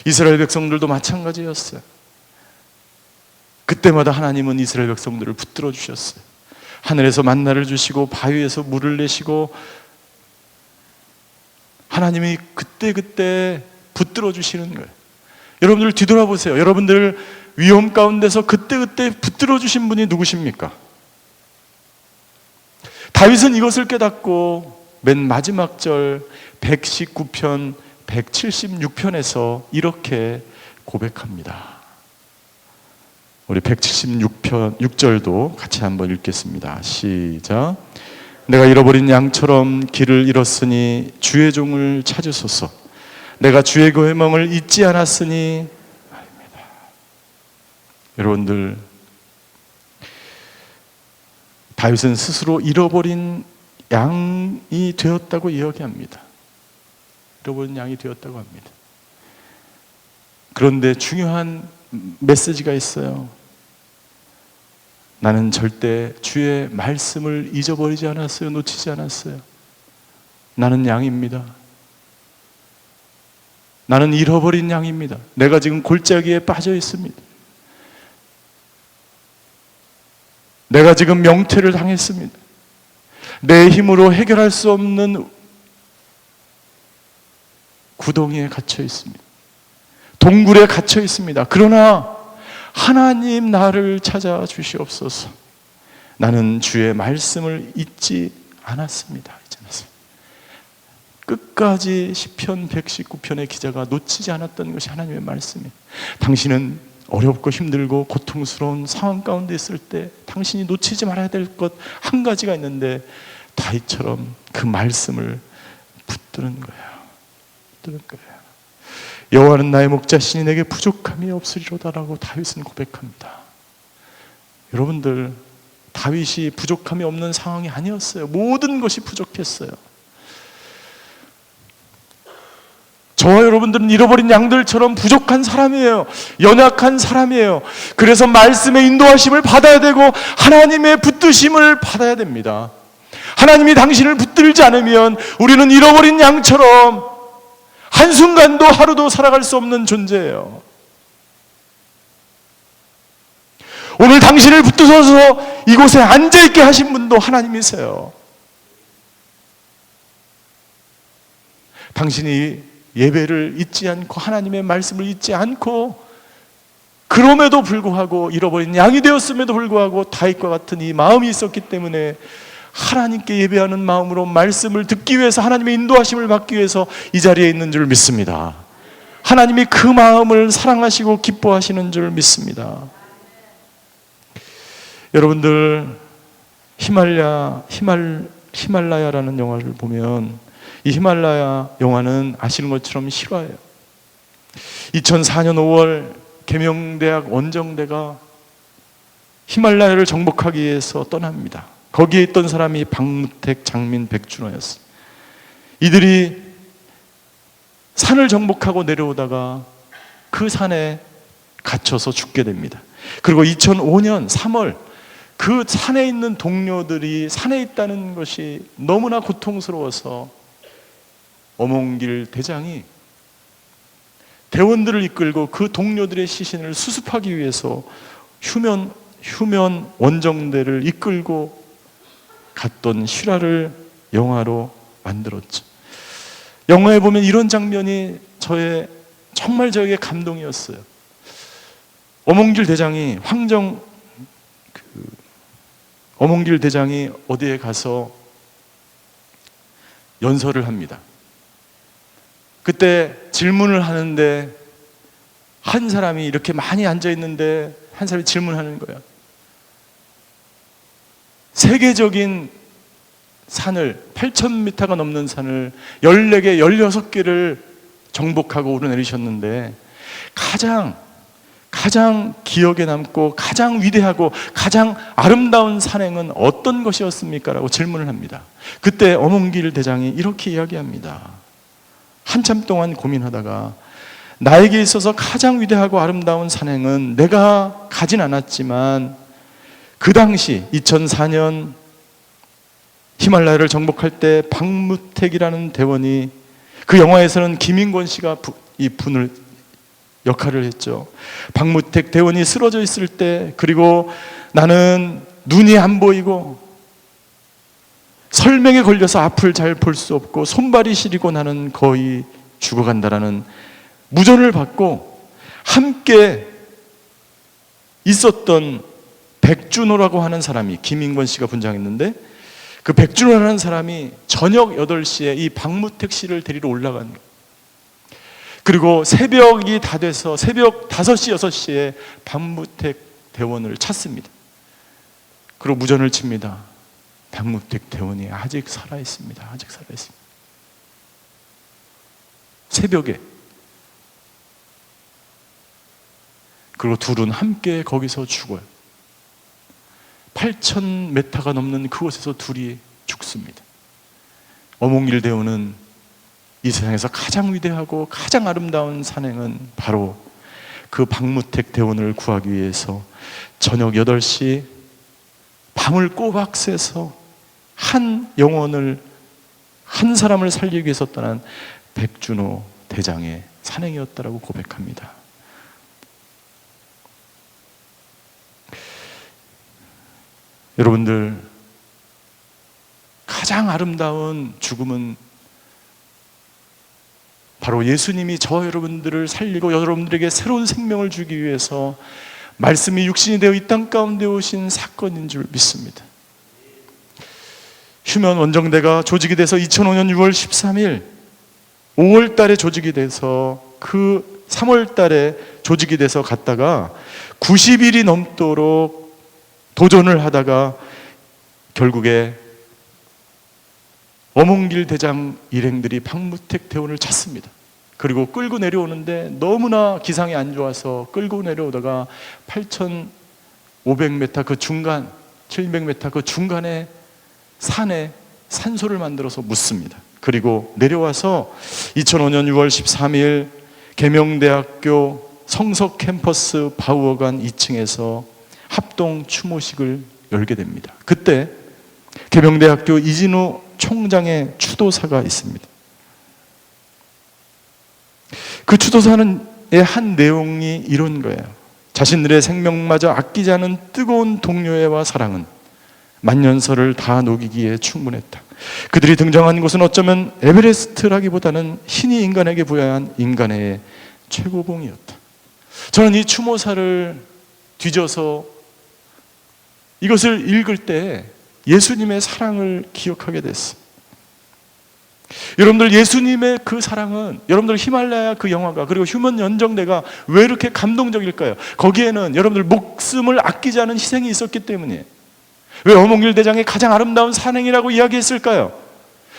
이스라엘 백성들도 마찬가지였어요. 그때마다 하나님은 이스라엘 백성들을 붙들어 주셨어요. 하늘에서 만나를 주시고 바위에서 물을 내시고 하나님이 그때그때 붙들어 주시는 거예요. 여러분들 뒤돌아보세요. 여러분들 위험 가운데서 그때그때 붙들어 주신 분이 누구십니까? 다윗은 이것을 깨닫고 맨 마지막 절 119편 176편에서 이렇게 고백합니다. 우리 176편 6절도 같이 한번 읽겠습니다. 시작. 내가 잃어버린 양처럼 길을 잃었으니 주의 종을 찾으소서. 내가 주의 계명을 잊지 않았으니 아닙니다. 여러분들, 다윗은 스스로 잃어버린 양이 되었다고 이야기합니다. 잃어버린 양이 되었다고 합니다. 그런데 중요한 메시지가 있어요. 나는 절대 주의 말씀을 잊어버리지 않았어요. 놓치지 않았어요. 나는 양입니다. 나는 잃어버린 양입니다. 내가 지금 골짜기에 빠져 있습니다. 내가 지금 명퇴를 당했습니다. 내 힘으로 해결할 수 없는 구덩이에 갇혀 있습니다. 동굴에 갇혀 있습니다. 그러나 하나님 나를 찾아 주시옵소서. 나는 주의 말씀을 잊지 않았습니다. 잊지 않았습니다. 끝까지 시편 119편의 기자가 놓치지 않았던 것이 하나님의 말씀이에요. 당신은 어렵고 힘들고 고통스러운 상황 가운데 있을 때 당신이 놓치지 말아야 될 것 한 가지가 있는데 다윗처럼 그 말씀을 붙드는 거예요. 붙드는 거예요. 여호와는 나의 목자시니 내게 부족함이 없으리로다라고 다윗은 고백합니다. 여러분들, 다윗이 부족함이 없는 상황이 아니었어요. 모든 것이 부족했어요. 저와 여러분들은 잃어버린 양들처럼 부족한 사람이에요. 연약한 사람이에요. 그래서 말씀의 인도하심을 받아야 되고 하나님의 붙드심을 받아야 됩니다. 하나님이 당신을 붙들지 않으면 우리는 잃어버린 양처럼 한순간도 하루도 살아갈 수 없는 존재예요. 오늘 당신을 붙드셔서 이곳에 앉아있게 하신 분도 하나님이세요. 당신이 예배를 잊지 않고 하나님의 말씀을 잊지 않고 그럼에도 불구하고 잃어버린 양이 되었음에도 불구하고 다윗과 같은 이 마음이 있었기 때문에 하나님께 예배하는 마음으로 말씀을 듣기 위해서 하나님의 인도하심을 받기 위해서 이 자리에 있는 줄 믿습니다. 하나님이 그 마음을 사랑하시고 기뻐하시는 줄 믿습니다. 여러분들, 히말라야라는 영화를 보면 이 히말라야 영화는 아시는 것처럼 실화예요. 2004년 5월 계명대학 원정대가 히말라야를 정복하기 위해서 떠납니다. 거기에 있던 사람이 박무택, 장민, 백준호였어요. 이들이 산을 정복하고 내려오다가 그 산에 갇혀서 죽게 됩니다. 그리고 2005년 3월 그 산에 있는 동료들이 산에 있다는 것이 너무나 고통스러워서 어몽길 대장이 대원들을 이끌고 그 동료들의 시신을 수습하기 위해서 휴면 원정대를 이끌고 갔던 실화를 영화로 만들었죠. 영화에 보면 이런 장면이 정말 저에게 감동이었어요. 어몽길 대장이 어몽길 대장이 어디에 가서 연설을 합니다. 그때 질문을 하는데 한 사람이 이렇게 많이 앉아 있는데 한 사람이 질문하는 거예요. 세계적인 산을 8,000m가 넘는 산을 14개, 16개를 정복하고 오르내리셨는데 가장 기억에 남고 가장 위대하고 가장 아름다운 산행은 어떤 것이었습니까? 라고 질문을 합니다. 그때 어몽길 대장이 이렇게 이야기합니다. 한참 동안 고민하다가 나에게 있어서 가장 위대하고 아름다운 산행은 내가 가진 않았지만 그 당시 2004년 히말라야를 정복할 때 박무택이라는 대원이, 그 영화에서는 김인권 씨가 이 분을 역할을 했죠. 박무택 대원이 쓰러져 있을 때, 그리고 나는 눈이 안 보이고 설명에 걸려서 앞을 잘 볼 수 없고 손발이 시리고 나는 거의 죽어간다라는 무전을 받고 함께 있었던 백준호라고 하는 사람이, 김인권 씨가 분장했는데 그 백준호라는 사람이 저녁 8시에 이 박무택 씨를 데리러 올라간 거예요. 그리고 새벽이 다 돼서 새벽 5시, 6시에 박무택 대원을 찾습니다. 그리고 무전을 칩니다. 박무택 대원이 아직 살아있습니다. 아직 살아있습니다. 새벽에. 그리고 둘은 함께 거기서 죽어요. 8,000m가 넘는 그곳에서 둘이 죽습니다. 어몽길 대원은 이 세상에서 가장 위대하고 가장 아름다운 산행은 바로 그 박무택 대원을 구하기 위해서 저녁 8시 밤을 꼬박 새서 한 영혼을, 한 사람을 살리기 위해서 떠난 백준호 대장의 산행이었다라고 고백합니다. 여러분들, 가장 아름다운 죽음은 바로 예수님이 저와 여러분들을 살리고 여러분들에게 새로운 생명을 주기 위해서 말씀이 육신이 되어 이 땅 가운데 오신 사건인 줄 믿습니다. 휴면 원정대가 조직이 돼서 2005년 6월 13일 5월 달에 조직이 돼서 그 3월 달에 조직이 돼서 갔다가 90일이 넘도록 도전을 하다가 결국에 어몽길 대장 일행들이 박무택 대원을 찾습니다. 그리고 끌고 내려오는데 너무나 기상이 안 좋아서 끌고 내려오다가 8,500m 그 중간, 700m 그 중간에 산에 산소를 만들어서 묻습니다. 그리고 내려와서 2005년 6월 13일 계명대학교 성석 캠퍼스 바우어관 2층에서 합동 추모식을 열게 됩니다. 그때 계명대학교 이진우 총장의 추도사가 있습니다. 그 추도사의 한 내용이 이런 거예요. 자신들의 생명마저 아끼지 않은 뜨거운 동료애와 사랑은 만년설을 다 녹이기에 충분했다. 그들이 등장한 곳은 어쩌면 에베레스트라기보다는 신이 인간에게 부여한 인간의 최고봉이었다. 저는 이 추모사를 뒤져서 이것을 읽을 때 예수님의 사랑을 기억하게 됐어요. 여러분들, 예수님의 그 사랑은, 여러분들 히말라야 그 영화가, 그리고 휴먼 연정대가 왜 이렇게 감동적일까요? 거기에는 여러분들 목숨을 아끼지 않은 희생이 있었기 때문이에요. 왜 어몽길 대장의 가장 아름다운 산행이라고 이야기했을까요?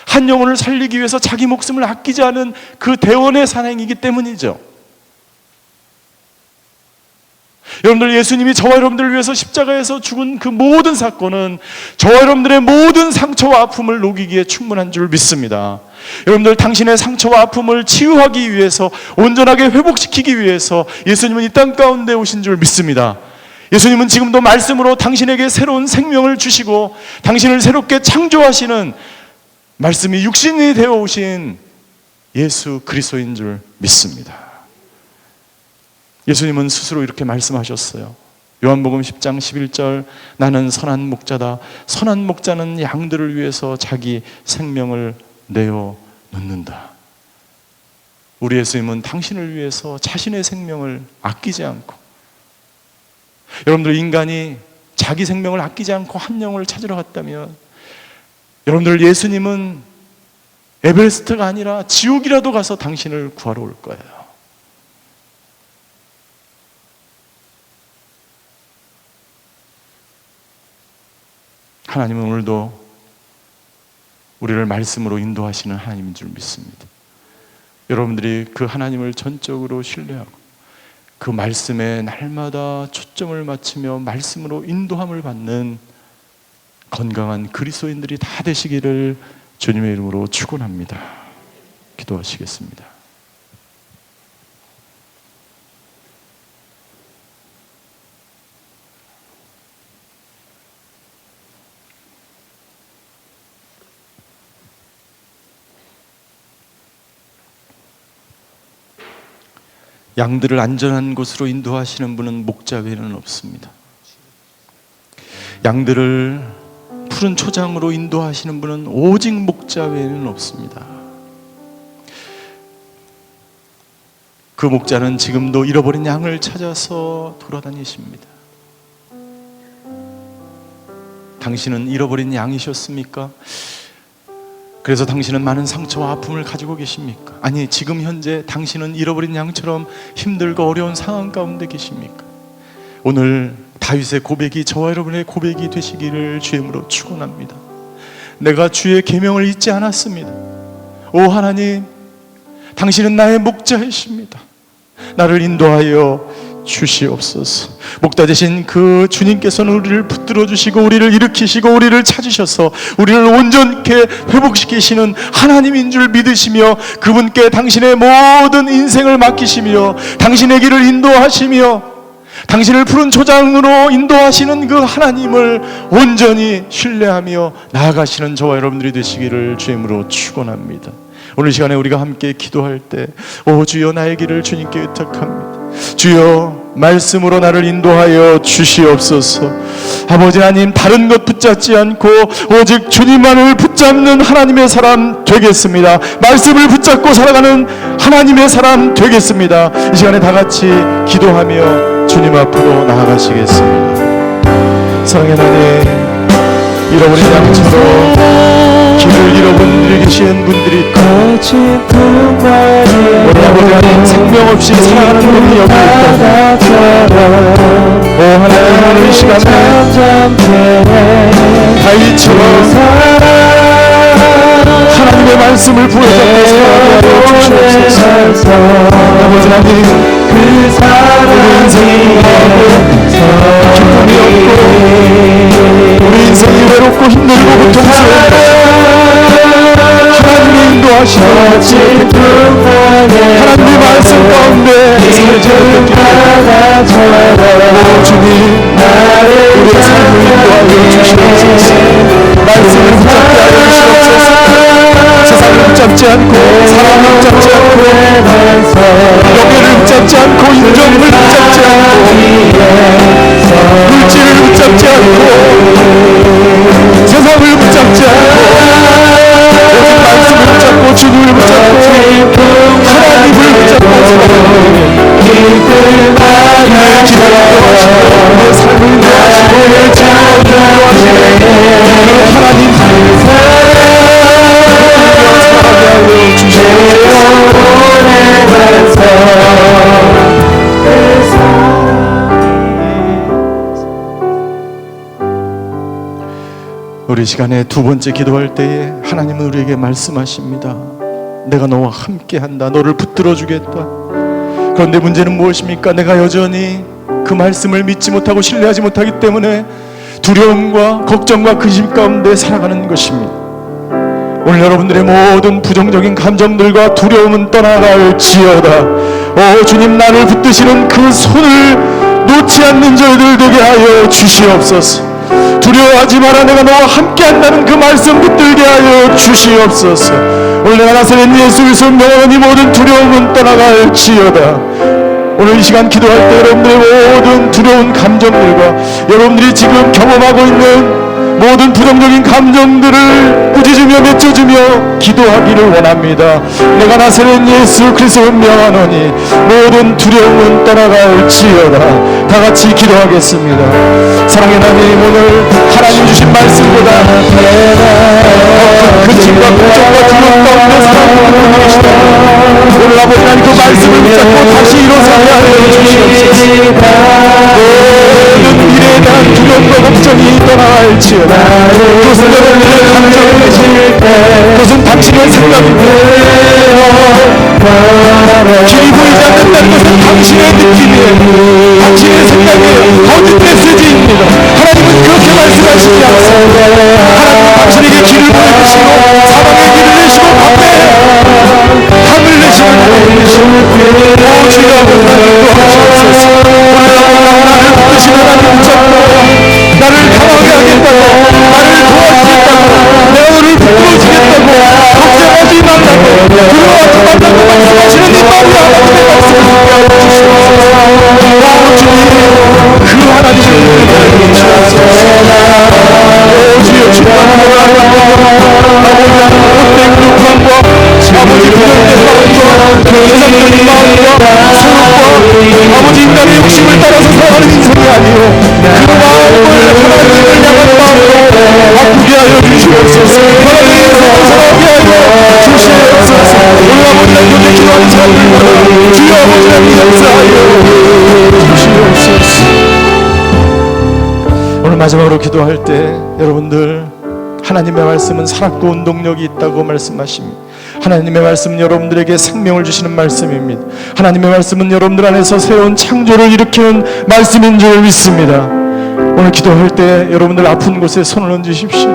한 영혼을 살리기 위해서 자기 목숨을 아끼지 않은 그 대원의 산행이기 때문이죠. 여러분들, 예수님이 저와 여러분들을 위해서 십자가에서 죽은 그 모든 사건은 저와 여러분들의 모든 상처와 아픔을 녹이기에 충분한 줄 믿습니다. 여러분들, 당신의 상처와 아픔을 치유하기 위해서, 온전하게 회복시키기 위해서 예수님은 이 땅 가운데 오신 줄 믿습니다. 예수님은 지금도 말씀으로 당신에게 새로운 생명을 주시고 당신을 새롭게 창조하시는, 말씀이 육신이 되어 오신 예수 그리스도인 줄 믿습니다. 예수님은 스스로 이렇게 말씀하셨어요. 요한복음 10장 11절, 나는 선한 목자다. 선한 목자는 양들을 위해서 자기 생명을 내어 놓는다. 우리 예수님은 당신을 위해서 자신의 생명을 아끼지 않고, 여러분들, 인간이 자기 생명을 아끼지 않고 한 영혼을 찾으러 갔다면, 여러분들, 예수님은 에베레스트가 아니라 지옥이라도 가서 당신을 구하러 올 거예요. 하나님은 오늘도 우리를 말씀으로 인도하시는 하나님인 줄 믿습니다. 여러분들이 그 하나님을 전적으로 신뢰하고 그 말씀에 날마다 초점을 맞추며 말씀으로 인도함을 받는 건강한 그리스도인들이 다 되시기를 주님의 이름으로 축원합니다. 기도하시겠습니다. 양들을 안전한 곳으로 인도하시는 분은 목자 외에는 없습니다. 양들을 푸른 초장으로 인도하시는 분은 오직 목자 외에는 없습니다. 그 목자는 지금도 잃어버린 양을 찾아서 돌아다니십니다. 당신은 잃어버린 양이셨습니까? 그래서 당신은 많은 상처와 아픔을 가지고 계십니까? 아니, 지금 현재 당신은 잃어버린 양처럼 힘들고 어려운 상황 가운데 계십니까? 오늘 다윗의 고백이 저와 여러분의 고백이 되시기를 주의 이름으로 축원합니다. 내가 주의 계명을 잊지 않았습니다. 오 하나님, 당신은 나의 목자이십니다. 나를 인도하여 주시옵소서. 목자 되신 그 주님께서는 우리를 붙들어 주시고 우리를 일으키시고 우리를 찾으셔서 우리를 온전케 회복시키시는 하나님인 줄 믿으시며 그분께 당신의 모든 인생을 맡기시며 당신의 길을 인도하시며 당신을 푸른 초장으로 인도하시는 그 하나님을 온전히 신뢰하며 나아가시는 저와 여러분들이 되시기를 주의 이름으로 축원합니다. 오늘 시간에 우리가 함께 기도할 때, 오 주여, 나의 길을 주님께 의탁합니다. 주여, 말씀으로 나를 인도하여 주시옵소서. 아버지 하나님, 다른 것 붙잡지 않고 오직 주님만을 붙잡는 하나님의 사람 되겠습니다. 말씀을 붙잡고 살아가는 하나님의 사람 되겠습니다. 이 시간에 다 같이 기도하며 주님 앞으로 나아가시겠습니다. 사랑의 하나님, 잃어버린 양처럼 길을 잃어버린 계신 분들이 있고 우리 아버지 하나님, 생명 없이 살아가는 분이 여기 있다. 오 하나님, 이 시간에 다윗처럼 하나님의 말씀을 부여잡고 살아가게 주시옵소서. 아버지 하나님, 우리 인생이 기쁨이 없고 우리 인생이 외롭고 힘들고 고통스러워 하나님이 인도하시는 하나님의 말씀 가운데 오 주님, 우리의 삶을 인도하여 주시옵소서. 말씀을 붙잡게 하여 주시옵소서. 세상을 붙잡지 않고 사람을 붙잡지 않고 명예를 붙잡지 않고 인정을 붙잡지 않고 물질을 붙잡지 않고 세상을 붙잡지 않고 오직 말씀을 붙잡고 주님을 붙잡고 하나님을 붙잡고 내 길을 인도하시고 내 삶을 인도하시고 내 ജീവിത을 인도하시고 하나님 우리 시간에 두 번째 기도할 때에 하나님은 우리에게 말씀하십니다. 내가 너와 함께한다. 너를 붙들어 주겠다. 그런데 문제는 무엇입니까? 내가 여전히 그 말씀을 믿지 못하고 신뢰하지 못하기 때문에 두려움과 걱정과 근심 가운데 살아가는 것입니다. 오늘 여러분들의 모든 부정적인 감정들과 두려움은 떠나갈지어다. 오 주님, 나를 붙드시는 그 손을 놓지 않는 저희들 되게 하여 주시옵소서. 두려워하지 마라, 내가 너와 함께한다는 그 말씀 붙들게 하여 주시옵소서. 오늘 내가 나사렛 예수 그리스도 명하는 이 모든 두려움은 떠나갈지어다. 오늘 이 시간 기도할 때 여러분들의 모든 두려운 감정들과 여러분들이 지금 경험하고 있는 모든 부정적인 감정들을 꾸짖으며 맺어주며 기도하기를 원합니다. 내가 나사렛 예수 그리스도 명하노니 모든 두려움은 떠나갈지어다. 다 같이 기도하겠습니다. 사랑의 하나님, 오늘 하나님 주신 말씀보다 근심과 걱정과 두려움 가운데 살아가는 분이 계시다. 오늘 아버지 하나님, 그 말씀을 붙잡고 다시 일어서게 하여 주시옵소서. 모든 미래에 대한 두려움과 걱정이 떠나갈지어다. 그것은 여러분들의 감정이지, 그것은 당신의 생각이고 길이 보이지 않는다는 것은 당신의 느낌이에요. 당신의 생각이에요. 거짓 메시지입니다. 하나님은 그렇게 말씀하시지 않습니다. 하나님은 당신에게 길을 보여주시고 사방에 길을 내시고 반대 주여 아버지 인도하시옵소서. 나를 붙드시고 나를 붙잡고 나를 강하게 하겠다고, 나를 도와주겠다고, 내가 너를 부끄러워주겠다고, 걱정하지 말라고, 두려워하지 말라고 말씀하시는 이 마음이 하나님의 말씀을 주시옵소서. 주님 그 하나님을 주시옵소서. 주여 주님 아버지 못된 그릇과 아버지 부정된 마음과 세상적인 마음과 소욕과 아버지 인간의 욕심을 따라서 살아가는 인생이 아니요 그 마음을 하나님을 향한 마음으로 아프게 하여 주시옵소서. 하나님의 인생을 살아가게 하여 주시옵소서. 오늘 아버지 하나님께 기도하는 사람들마다 주여 아버지 하나님 역사하여 주시옵소서. 오늘 마지막으로 기도할 때 여러분들 하나님의 말씀은 살았고 운동력이 있다고 말씀하십니다. 하나님의 말씀은 여러분들에게 생명을 주시는 말씀입니다. 하나님의 말씀은 여러분들 안에서 새로운 창조를 일으키는 말씀인 줄 믿습니다. 오늘 기도할 때 여러분들 아픈 곳에 손을 얹으십시오.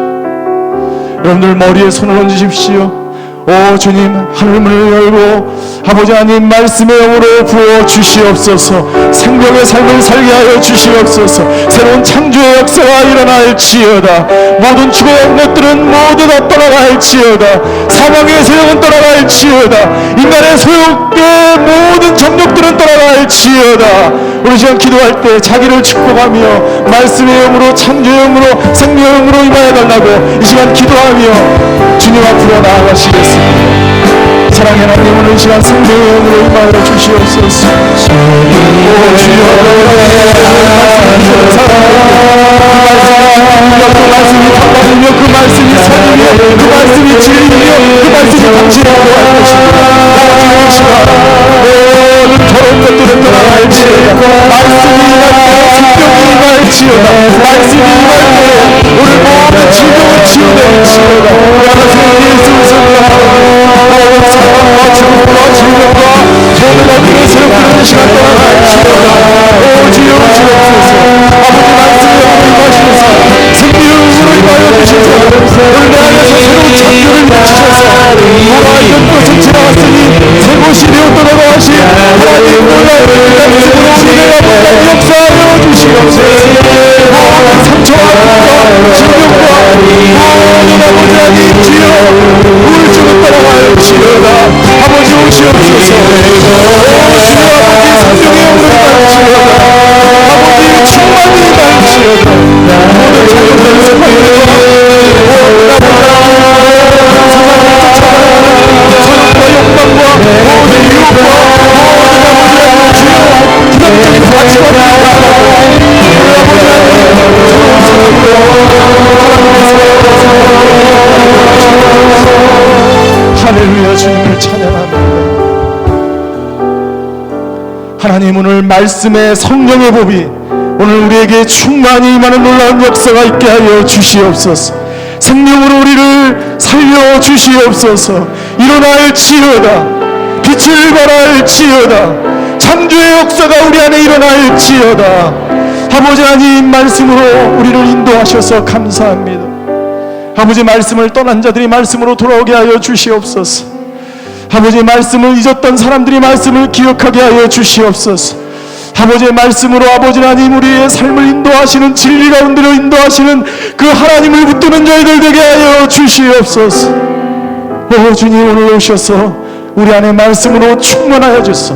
여러분들 머리에 손을 얹으십시오. 오 주님, 하늘문을 열고 아버지 하나님 말씀의 영으로 부어 주시옵소서. 생명의 삶을 살게 하여 주시옵소서. 새로운 창조의 역사가 일어날지어다. 모든 죽어간 것들은 모두 다 떠나갈지어다. 사망의 세력은 떠나갈지어다. 인간의 소욕의 모든 정욕들은 떠나갈지어다. 우리 시간 기도할 때 자기를 축복하며 말씀의 영으로, 창조의 영으로, 생명의 영으로 임하여 달라고 이 시간 기도하며 주님 앞으로 나아가시겠습니다. 사랑의 하나님, 오늘 이 시간 생명의 영으로 임하여 주시옵소서. 오 주여, 그 말씀이 답답이며 그 말씀이 선이며 그 말씀이 진리며 그 말씀이 당신의 구할 것입니다. 이 시간 모든 더러운 것들은 떠나갈지어다. 말씀이 임할 때 생명이 임할지어다. 말씀이 임할 때 오늘 모든 질병을 치유될지어다. 사랑과 죽음과 질병과 모든 어둠의 세력들은 시간 떠나갈지어다. 오 주여 주옵소서. 아버지 말씀을 임하시면서 생명으로 임하여 주셔서 오늘 내 안에서 새로운 창조를 미치셔서 돌아있는 것을 지나갔으니 새 곳이 되었도록 하신 하나님 놀라운 말씀으로 우리의 아버지 역사하여 주시옵소서. 모든 상처와 아픔과 질병과 모든 아버지 하나님 주여 우울증을 떠나갈지어다. 아버지 오시옵소서. 오 주여 아버지 생명의 영으로 임할지어다. 아버지 충만히 임할지어다. 모든 자녀들을 세상과 욕망과 모든 유혹과 모든 아버지 주여 부정적인 가치관과 할렐루야. 주님을 찬양합니다. 하나님, 오늘 말씀의 성령의 법이 오늘 우리에게 충만히 임하는 놀라운 역사가 있게 하여 주시옵소서. 생명으로 우리를 살려 주시옵소서. 일어날지어다. 빛을 발할지어다. 창조의 역사가 우리 안에 일어날지어다. 아버지 하나님 말씀으로 우리를 인도하셔서 감사합니다. 아버지 말씀을 떠난 자들이 말씀으로 돌아오게 하여 주시옵소서. 아버지 말씀을 잊었던 사람들이 말씀을 기억하게 하여 주시옵소서. 아버지의 말씀으로 아버지 하나님 우리의 삶을 인도하시는, 진리 가운데로 인도하시는 그 하나님을 붙드는 저희들 되게 하여 주시옵소서. 오 주님, 오늘 오셔서 우리 안에 말씀으로 충만하여 주소.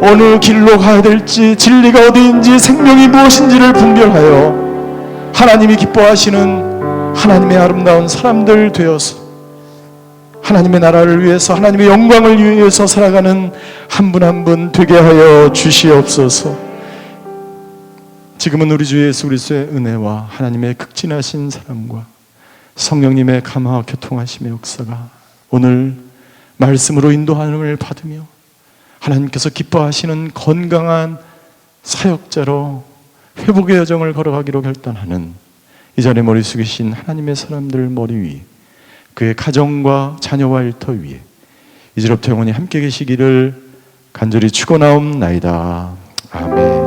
어느 길로 가야 될지, 진리가 어디인지, 생명이 무엇인지를 분별하여 하나님이 기뻐하시는 하나님의 아름다운 사람들 되어서 하나님의 나라를 위해서, 하나님의 영광을 위해서 살아가는 한 분 한 분 되게 하여 주시옵소서. 지금은 우리 주 예수 그리스도의 은혜와 하나님의 극진하신 사랑과 성령님의 감화와 교통하심의 역사가 오늘 말씀으로 인도함을 받으며 하나님께서 기뻐하시는 건강한 사역자로 회복의 여정을 걸어가기로 결단하는 이 자리에 머리 숙이신 하나님의 사람들 머리 위, 그의 가정과 자녀와 일터 위에 이제부터 영원히 함께 계시기를 간절히 축원하옵나이다. 아멘.